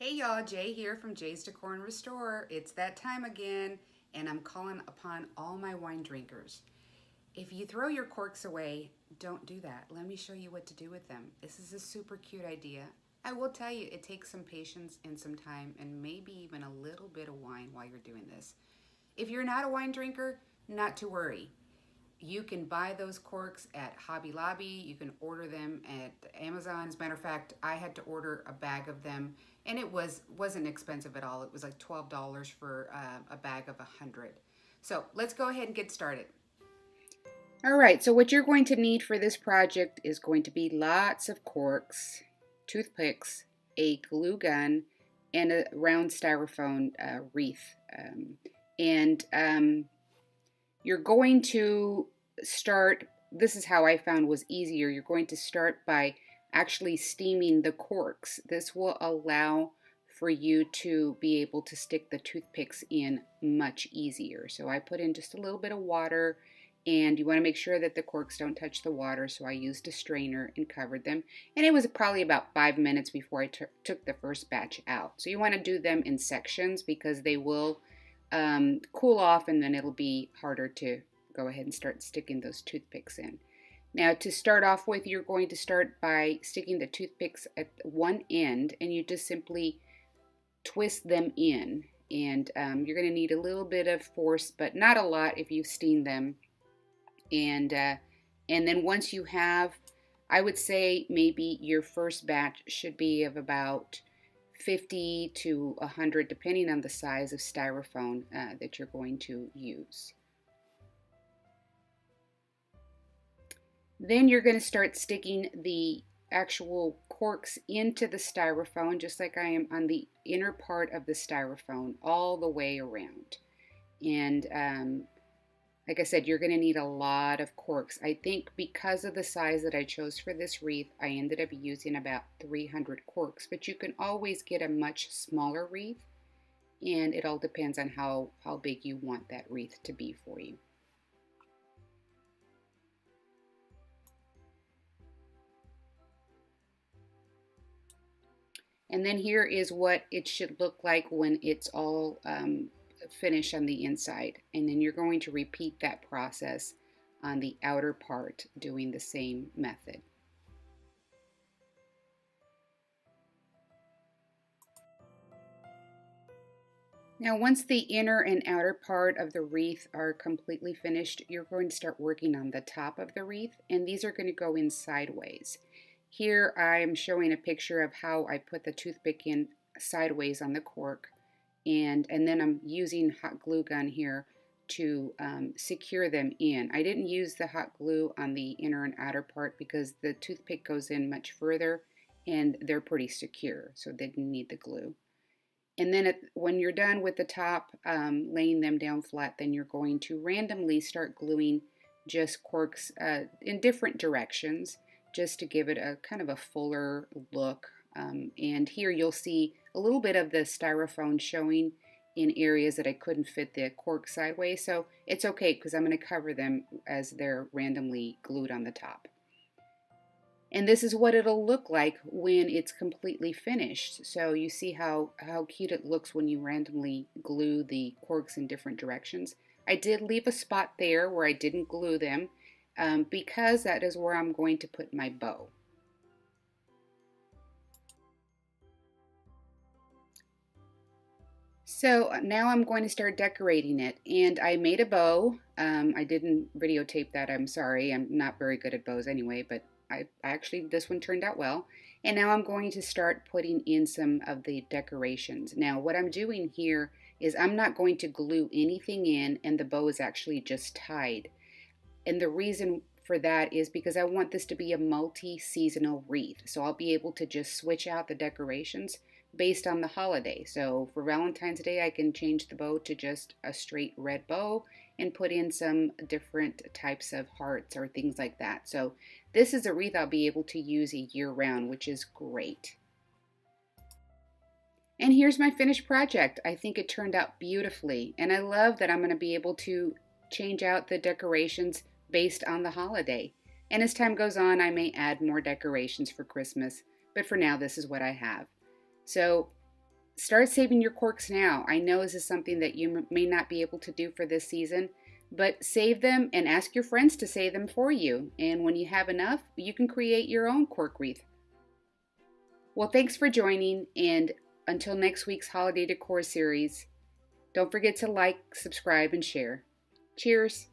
Hey y'all, Jay here from Jay's Decor and Restore. It's that time again, and I'm calling upon all my wine drinkers. If you throw your corks away, don't do that. Let me show you what to do with them. This is a super cute idea. I will tell you, it takes some patience and some time, and maybe even a little bit of wine while you're doing this. If you're not a wine drinker, not to worry. You can buy those corks at Hobby Lobby. You can order them at Amazon. As a matter of fact, I had to order a bag of them, and it wasn't expensive at all. It was like $12 for a bag of 100. So let's go ahead and get started. All right, so what you're going to need for this project is going to be lots of corks, toothpicks, a glue gun, and a round styrofoam wreath. You're going to start, this is how I found was easier. You're going to start by actually steaming the corks. This will allow for you to be able to stick the toothpicks in much easier. So I put in just a little bit of water, and you want to make sure that the corks don't touch the water. So I used a strainer and covered them. And it was probably about 5 minutes before I took the first batch out. So you want to do them in sections because they will cool off, and then it'll be harder to go ahead and start sticking those toothpicks in. Now, to start off with, you're going to start by sticking the toothpicks at one end, and you just simply twist them in. And you're going to need a little bit of force, but not a lot if you've steamed them. And then once you have, I would say maybe your first batch should be of about 50 to 100, depending on the size of styrofoam that you're going to use. Then you're going to start sticking the actual corks into the styrofoam, just like I am on the inner part of the styrofoam, all the way around. And like I said, you're going to need a lot of corks. I think because of the size that I chose for this wreath, I ended up using about 300 corks. But you can always get a much smaller wreath, and it all depends on how big you want that wreath to be for you. And then here is what it should look like when it's all finish on the inside, and then you're going to repeat that process on the outer part doing the same method. Now once the inner and outer part of the wreath are completely finished, you're going to start working on the top of the wreath, and these are going to go in sideways. Here I'm showing a picture of how I put the toothpick in sideways on the cork. And then I'm using hot glue gun here to secure them in. I didn't use the hot glue on the inner and outer part because the toothpick goes in much further and they're pretty secure, so they didn't need the glue. And then when you're done with the top, laying them down flat, then you're going to randomly start gluing just corks in different directions just to give it a kind of a fuller look. And here you'll see a little bit of the styrofoam showing in areas that I couldn't fit the cork sideways. So it's okay because I'm going to cover them as they're randomly glued on the top. And this is what it'll look like when it's completely finished. So you see how cute it looks when you randomly glue the corks in different directions. I did leave a spot there where I didn't glue them because that is where I'm going to put my bow. So now I'm going to start decorating it, and I made a bow. I didn't videotape that, I'm sorry. I'm not very good at bows anyway, but this one turned out well. And now I'm going to start putting in some of the decorations. Now what I'm doing here is I'm not going to glue anything in, and the bow is actually just tied. And the reason for that is because I want this to be a multi-seasonal wreath. So I'll be able to just switch out the decorations based on the holiday. So for Valentine's Day, I can change the bow to just a straight red bow and put in some different types of hearts or things like that. So this is a wreath I'll be able to use a year round, which is great. And here's my finished project. I think it turned out beautifully, and I love that I'm going to be able to change out the decorations based on the holiday. And as time goes on, I may add more decorations for Christmas, but for now, this is what I have. So start saving your corks now. I know this is something that you may not be able to do for this season, but save them and ask your friends to save them for you. And when you have enough, you can create your own cork wreath. Well, thanks for joining, and until next week's Holiday Decor series, don't forget to like, subscribe, and share. Cheers!